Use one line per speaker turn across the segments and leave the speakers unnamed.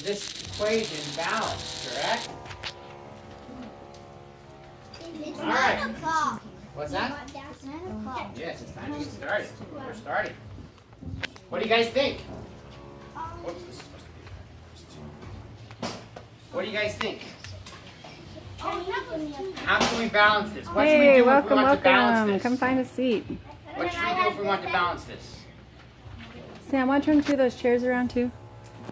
this equation balanced, correct?
It's
All right.
9 o'clock.
What's that?
It's 9 o'clock.
Yes, it's time to get started. We're starting. What do you guys think? Whoops, this is supposed to be. What do you guys think? How can we balance this? What should we
Hey,
do if we
welcome,
want to balance
welcome.
this?
Come find a seat.
What should we do if we want to balance this?
Sam, want to turn 2 of those chairs around too?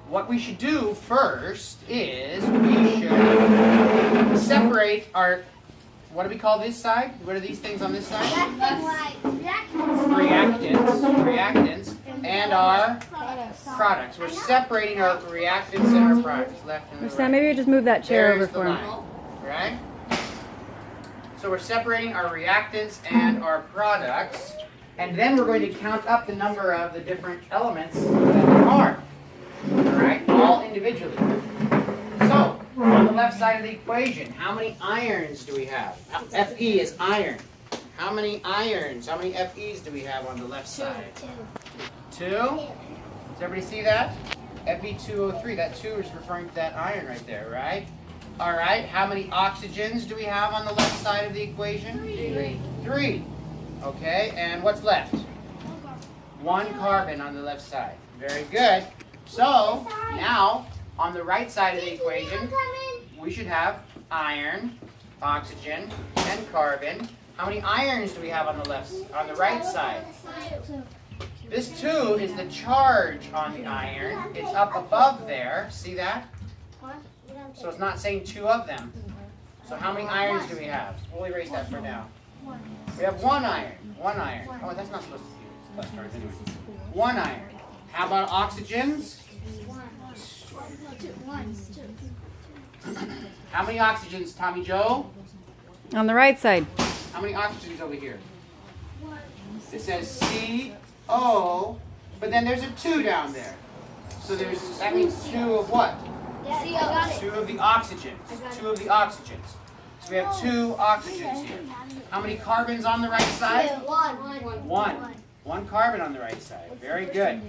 What we should do first is we should separate our, what do we call this side? What are these things on this side? Reactants, and our products. We're separating our reactants and our products, left and
Sam,
right.
maybe you just move that chair
There's
over
the
for him.
line, right? So we're separating our reactants and our products, and then we're going to count up the number of the different elements that there are. Alright, all individually. So, on the left side of the equation, how many irons do we have? Fe is iron. How many irons, how many Fe's do we have on the left side? 2. Does everybody see that? Fe2O3, that 2 is referring to that iron right there, right? Alright, how many oxygens do we have on the left side of the equation? 3. Okay, and what's left? 1 carbon on the left side. Very good. So, now, on the right side of the equation, we should have iron, oxygen, and carbon. How many irons do we have on the right side? This 2 is the charge on the iron. It's up above there. See that? So it's not saying 2 of them. So how many irons do we have? We'll erase that for now. We have 1 iron. 1 iron. Oh, that's not supposed to be plus charge anyway. 1 iron. How about oxygens? How many oxygens, Tommy Joe?
On the right side.
How many oxygens over here? It says CO, but then there's a 2 down there. So that means 2 of what? 2 of the oxygens. 2 of the oxygens. So we have 2 oxygens here. How many carbons on the right side? 1. 1 carbon on the right side. Very good.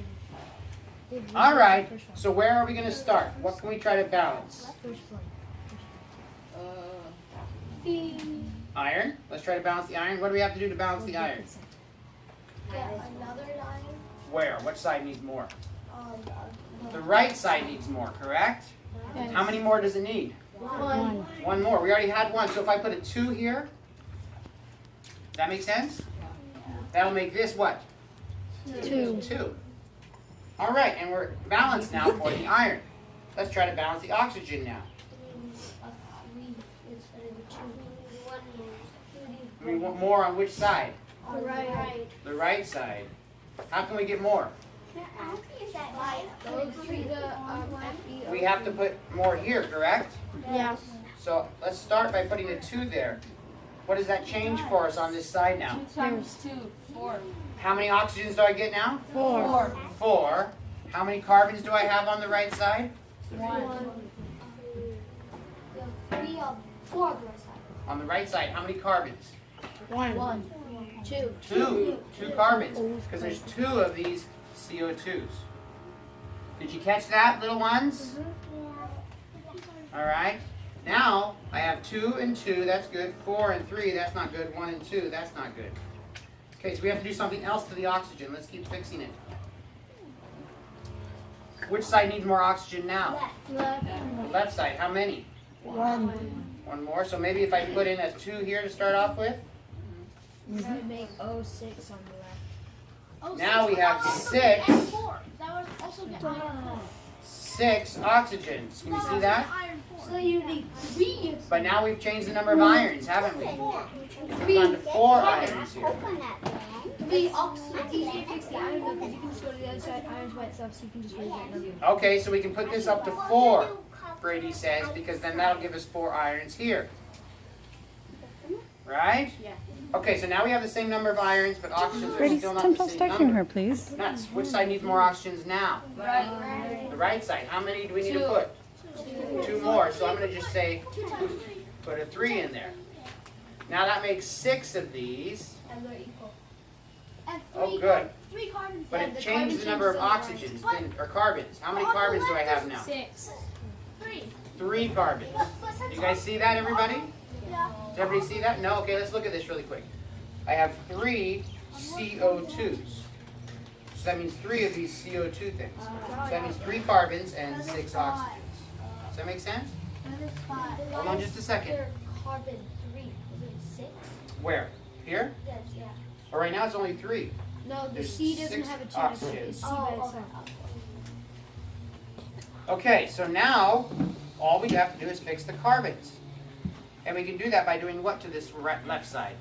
All right. So where are we going to start? What can we try to balance? Iron. Let's try to balance the iron. What do we have to do to balance the iron? Where? Which side needs more? The right side needs more, correct? How many more does it need? 1 more. We already had 1. So if I put a 2 here, does that make sense? That'll make this what? 2. All right, and we're balanced now for the iron. Let's try to balance the oxygen now. We want more on which side? The right side. How can we get more? We have to put more here, correct?
Yes.
So let's start by putting a 2 there. What does that change for us on this side now?
2 times 2, 4.
How many oxygens do I get now?
4.
4. How many carbons do I have on the right side?
1.
4.
On the right side, how many carbons?
1.
2.
2 carbons, because there's 2 of these CO2s. Did you catch that, little ones? All right. Now, I have 2 and 2, that's good. 4 and 3, that's not good. 1 and 2, that's not good. Okay, so we have to do something else to the oxygen. Let's keep fixing it. Which side needs more oxygen now? The left side. How many?
1.
1 more. So maybe if I put in a 2 here to start off with.
That would make 06 on the left.
Now we have 6. 6 oxygens. Can you see that?
So you need 3.
But now we've changed the number of irons, haven't we? We've gone to 4 irons here.
3 oxygen.
It's easy to fix the iron though because you can just go to the other side, iron's by itself, so you can just raise that number.
Okay, so we can put this up to 4, Brady says, because then that'll give us 4 irons here. Right?
Yeah.
Okay, so now we have the same number of irons, but oxygens are
Brady,
still not
don't
the same
start
number.
her, please.
Nuts. Which side needs more oxygens now?
Right.
The right side. How many do we need to put? 2 more. So I'm going to just say, put a 3 in there. Now that makes 6 of these.
And they're equal.
Oh, good.
3 carbons.
But it changed the number of oxygens, or carbons. How many carbons do I have now?
6.
3.
3 carbons. You guys see that, everybody?
Yeah.
Does everybody see that? No? Okay, let's look at this really quick. I have 3 CO2s. So that means 3 of these CO2 things. So that means 3 carbons and 6 oxygens. Does that make sense? Hold on just a second.
Carbon 3. Is it 6?
Where? Here?
Yes, yeah.
Or right now it's only 3.
No, the
There's
C doesn't
6
have a 2. It's
oxygens.
C by itself.
Okay, so now all we have to do is fix the carbons. And we can do that by doing what to this left side?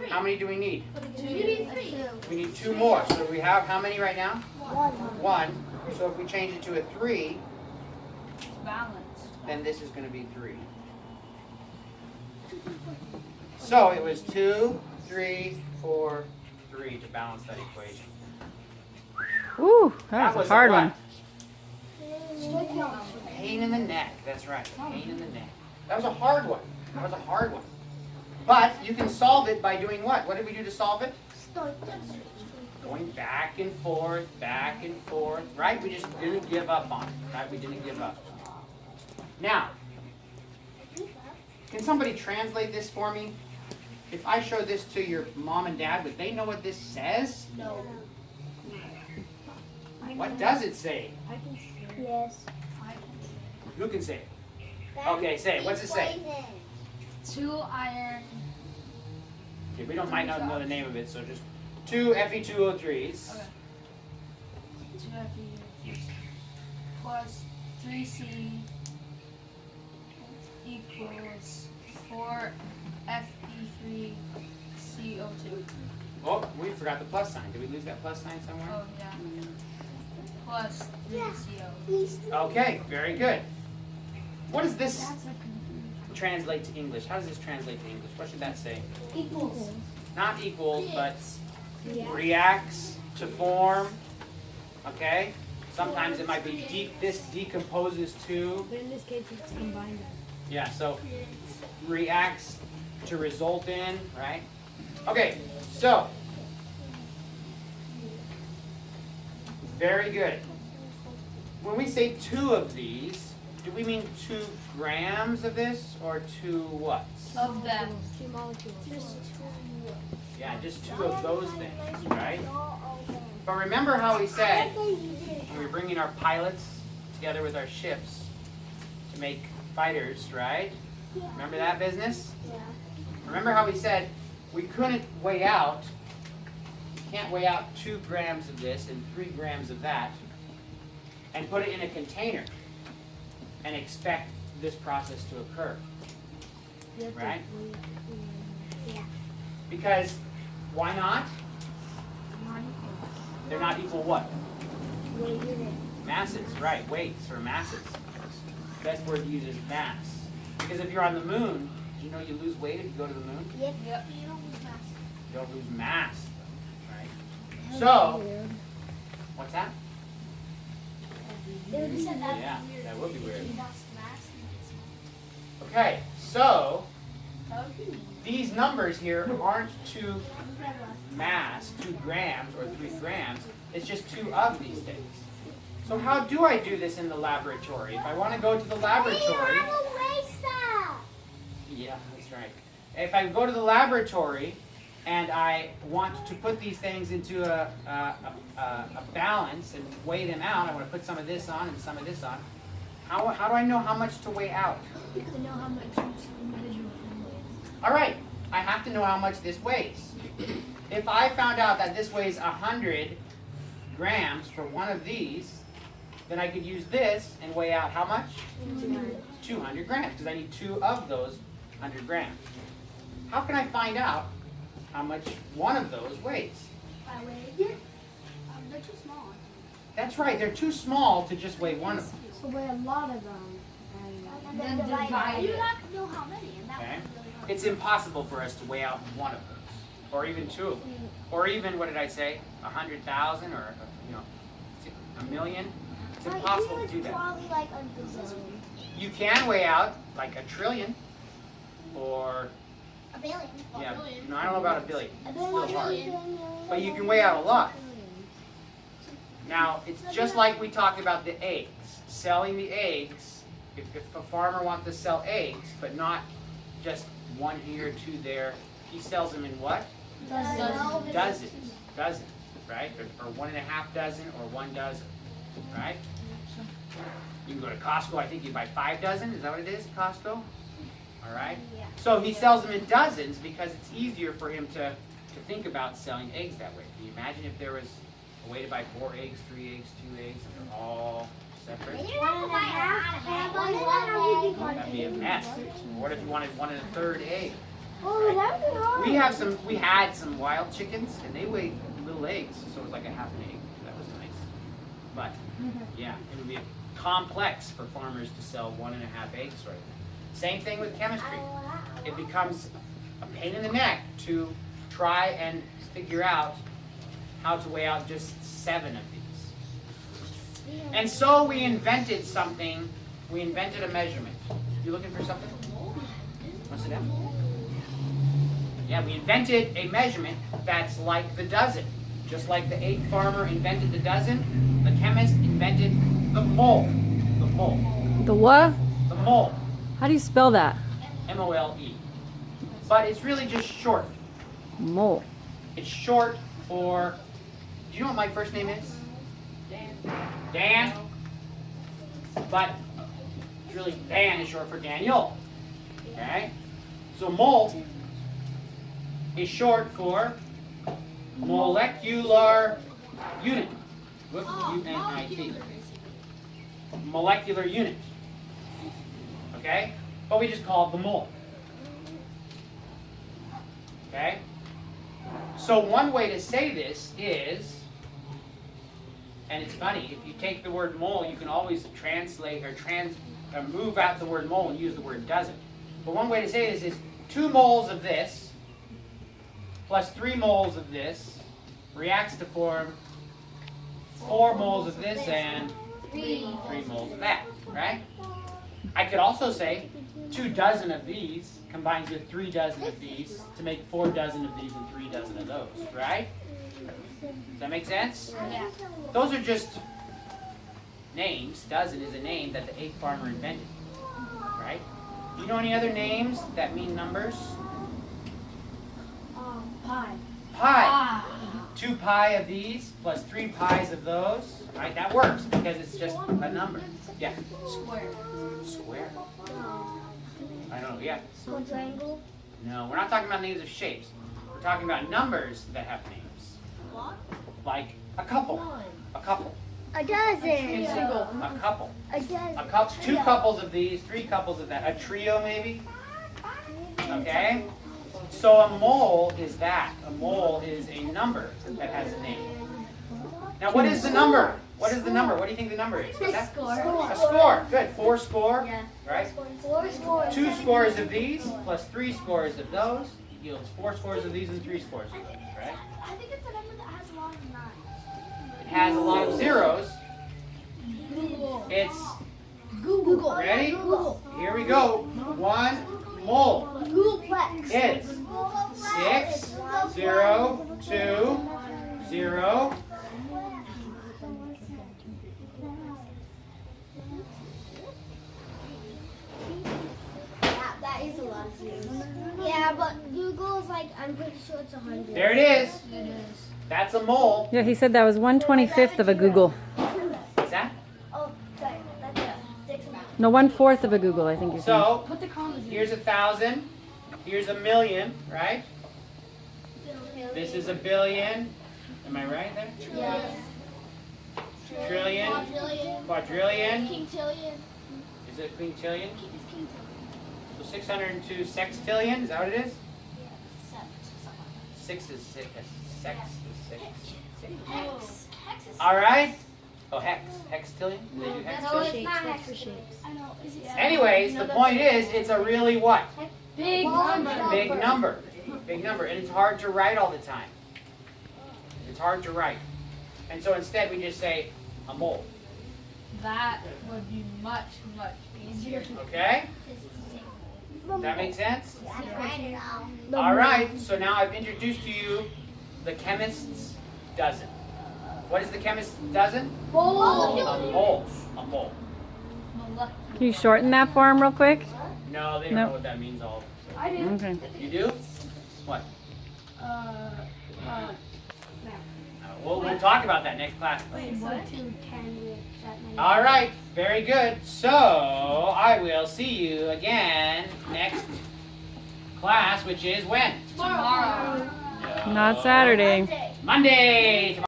How many do we need?
You need 3.
We need 2 more. So we have how many right now?
1.
1. So if we change it to a 3,
Balance.
then this is going to be 3. So it was 2, 3, 4, 3 to balance that equation.
Ooh, that was a hard
what?
one.
Pain in the neck. That's right. Pain in the neck. That was a hard one. That was a hard one. But you can solve it by doing what? What did we do to solve it? Going back and forth, right? We just didn't give up on it, right? We didn't give up. Now, can somebody translate this for me? If I show this to your mom and dad, would they know what this says?
No.
What does it say?
Yes.
Who can say it? Okay, say it. What's it say?
2 iron.
Okay, we might not know the name of it, so just 2 Fe2O3s.
Okay. 2 Fe plus 3C equals 4 Fe3CO2.
Oh, we forgot the plus sign. Did we lose that plus sign somewhere?
Oh, yeah. Plus 3CO.
Okay, very good. What does this translate to English? How does this translate to English? What should that say?
Equals.
Not equals, but reacts to form. Okay? Sometimes it might be this decomposes to.
But in this case, it's combined.
Yeah, so reacts to result in, right? Okay, so. Very good. When we say 2 of these, do we mean 2 grams of this or 2 what?
Of them.
2 molecules.
Yeah, just 2 of those things, right? But remember how we said we were bringing our pilots together with our ships to make fighters, right? Remember that business? Remember how we said we couldn't weigh out, can't weigh out 2 grams of this and 3 grams of that and put it in a container and expect this process to occur, right? Because why not? They're not equal what? Masses, right, weights or masses. Best word to use is mass. Because if you're on the moon, did you know you lose weight if you go to the moon?
Yep.
You don't lose mass, right? So, what's that? Yeah, that would be weird. Okay, so these numbers here aren't 2 mass, 2 grams or 3 grams. It's just 2 of these things. So how do I do this in the laboratory? If I want to go to the laboratory, yeah, that's right. If I go to the laboratory and I want to put these things into a balance and weigh them out, I want to put some of this on and some of this on. How do I know how much to weigh out?
To know how much individual thing weighs.
All right, I have to know how much this weighs. If I found out that this weighs 100 grams for one of these, then I could use this and weigh out how much? 200 grams, because I need 2 of those 100 grams. How can I find out how much one of those weighs?
They're too small.
That's right, they're too small to just weigh one of them.
So weigh a lot of them.
And then divide
You
it.
have to know how many, and that
Okay.
would be really hard.
It's impossible for us to weigh out one of those, or even 2 of them, or even, what did I say, 100,000 or, a million? It's impossible to do that.
Probably like a gazillion.
You can weigh out like 1 trillion or
A billion.
Yeah. No, I don't know about a billion.
A
It's still hard.
billion.
But you can weigh out a lot. Now, it's just like we talked about the eggs. Selling the eggs, if a farmer wants to sell eggs, but not just one here, two there, he sells them in what? Dozens. Dozens, right? Or 1.5 dozen or 1 dozen, right? You can go to Costco, I think you buy 5 dozen. Is that what it is at Costco? All right. So he sells them in dozens because it's easier for him to think about selling eggs that way. Can you imagine if there was a way to buy 4 eggs, 3 eggs, 2 eggs, and they're all separate? That'd be a mess. What if you wanted 1 1/3 egg?
Oh, that would be hard.
We had some wild chickens, and they weighed little eggs, so it was like a half an egg. That was nice. But yeah, it would be complex for farmers to sell 1.5 eggs right now. Same thing with chemistry. It becomes a pain in the neck to try and figure out how to weigh out just 7 of these. And so we invented something. We invented a measurement. You looking for something? Want to sit down? Yeah, we invented a measurement that's like the dozen. Just like the egg farmer invented the dozen, the chemist invented the mole. The mole.
The what?
The mole.
How do you spell that?
M-O-L-E. But it's really just short.
Mole.
It's short for, do you know what my first name is? Dan. But it's really Dan is short for Daniel. Okay? So mole is short for molecular unit. Whoops, U-N-I-T. Molecular unit. Okay? But we just call it the mole. Okay? So one way to say this is, and it's funny, if you take the word mole, you can always translate or move out the word mole and use the word dozen. But one way to say this is 2 moles of this plus 3 moles of this reacts to form 4 moles of this and 3 moles of that, right? I could also say 2 dozen of these combines with 3 dozen of these to make 4 dozen of these and 3 dozen of those, right? Does that make sense?
Yeah.
Those are just names. Dozen is a name that the egg farmer invented, right? Do you know any other names that mean numbers?
Pie.
Pi. 2 pi of these plus 3 pies of those. Right? That works because it's just a number. Yeah.
Square.
Square? I don't know. Yeah.
Quadrangle.
No, we're not talking about names of shapes. We're talking about numbers that have names. Like a couple. A couple.
A dozen.
A couple.
A dozen.
A couple. 2 couples of these, 3 couples of that. A trio maybe? Okay? So a mole is that. A mole is a number that has a name. Now what is the number? What is the number? What do you think the number is? What's that? A score. Good. 4 score.
Yeah.
Right?
4 scores.
2 scores of these plus 3 scores of those yields 4 scores of these and 3 scores of those. Right?
I think it's a number that has a lot of nines.
It has a lot of zeros.
Google.
It's
Google.
ready?
Google.
Here we go. 1 mole
Googleplex.
is 6, 0, 2, 0.
Yeah, that is a lot of zeros. Yeah, but Google's like, I'm pretty sure it's 100.
There it is. That's a mole.
Yeah, he said that was 1/25 of a Google.
What's that?
Oh, sorry. That's a 6 amount.
No, 1/4 of a Google, I think you said.
So,
Put the commas in.
here's 1,000. Here's a million, right? This is a billion. Am I right there?
Yes.
Trillion. Quadrillion.
Quintillion.
Is it quintillion?
It's quintillion.
So 602 sextillion. Is that what it is?
Yeah.
6 is 6. Sex is 6.
Hex. Hex is.
All right. Oh, hex. Hextillion? Do they do
No,
hextillion?
it's not hex. I know. Is it?
Anyways, the point is, it's a really what?
Big number.
Big number. Big number. And it's hard to write all the time. It's hard to write. And so instead we just say a mole.
That would be much, much easier.
Okay? Does that make sense?
Right.
All right, so now I've introduced to you the chemist's dozen. What is the chemist's dozen? A mole. A mole.
Can you shorten that for him real quick?
No, they don't
Nope.
know what that means all.
I do.
Okay.
You do? What? We'll talk about that next class. All right, very good. So I will see you again next class, which is when?
Tomorrow.
No.
Not Saturday.
Monday.